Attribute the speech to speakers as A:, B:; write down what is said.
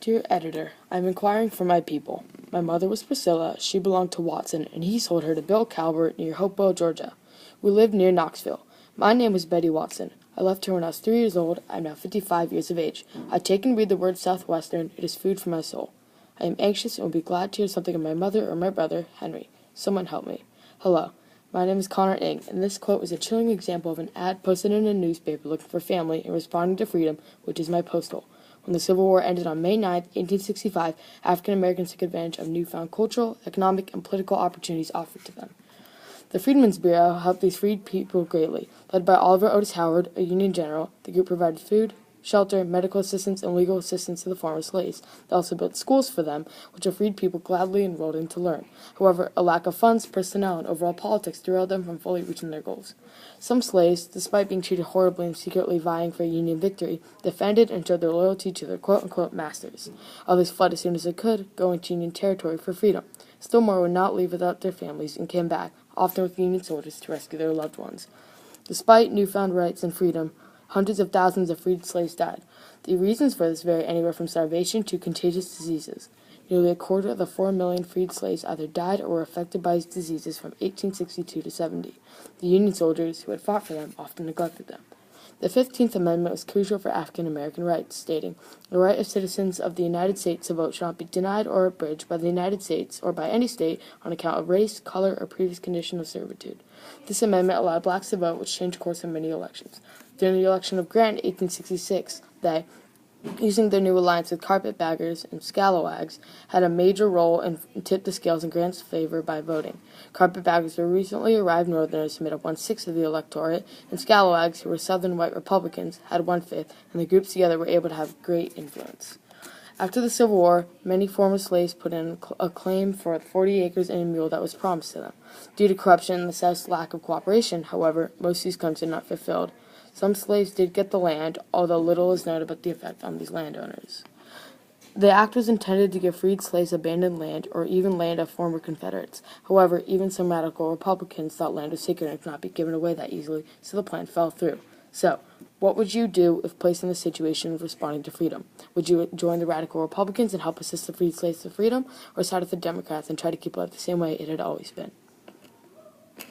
A: Dear Editor, I'm inquiring for my people. My mother was Priscilla, she belonged to Watson, and he sold her to Bill Calvert near Hopewell, Georgia. We lived near Knoxville. My name was Betty Watson. I left her when I was 3 years old. I am now 55 years of age. I take and read the word Southwestern. It is food for my soul. I am anxious and will be glad to hear something of my mother or my brother, Henry. Someone help me. Hello. My name is Connor Ing, and this quote is a chilling example of an ad posted in a newspaper looking for family and responding to freedom, which is my postal. When the Civil War ended on May 9, 1865, African Americans took advantage of newfound cultural, economic, and political opportunities offered to them. The Freedmen's Bureau helped these freed people greatly. Led by Oliver Otis Howard, a Union general, the group provided food, shelter, medical assistance, and legal assistance to the former slaves. They also built schools for them, which the freed people gladly enrolled in to learn. However, a lack of funds, personnel, and overall politics derailed them from fully reaching their goals. Some slaves, despite being treated horribly and secretly vying for a Union victory, defended and showed their loyalty to their quote-unquote masters. Others fled as soon as they could, going to Union territory for freedom. Still more would not leave without their families and came back, often with Union soldiers, to rescue their loved ones. Despite newfound rights and freedom, hundreds of thousands of freed slaves died. The reasons for this vary anywhere from starvation to contagious diseases. Nearly a quarter of the 4 million freed slaves either died or were affected by these diseases from 1862 to 70. The Union soldiers who had fought for them often neglected them. The 15th Amendment was crucial for African American rights, stating, "The right of citizens of the United States to vote shall not be denied or abridged by the United States or by any state on account of race, color, or previous condition of servitude." This amendment allowed blacks to vote, which changed course in many elections. During the election of Grant in 1866, they, using their new alliance with carpetbaggers and scalawags, had a major role and tipped the scales in Grant's favor by voting. Carpetbaggers were recently arrived Northerners who made up 1/6 of the electorate, and scalawags, who were Southern white Republicans, had 1/5, and the groups together were able to have great influence. After the Civil War, many former slaves put in a claim for 40 acres and a mule that was promised to them. Due to corruption and the South's lack of cooperation, however, most of these claims did not fulfilled. Some slaves did get the land, although little is known about the effect on these landowners. The act was intended to give freed slaves abandoned land or even land of former Confederates. However, even some radical Republicans thought land was sacred and could not be given away that easily, so the plan fell through. So, what would you do if placed in the situation of responding to freedom? Would you join the radical Republicans and help assist the freed slaves to freedom, or side with the Democrats and try to keep life the same way it had always been?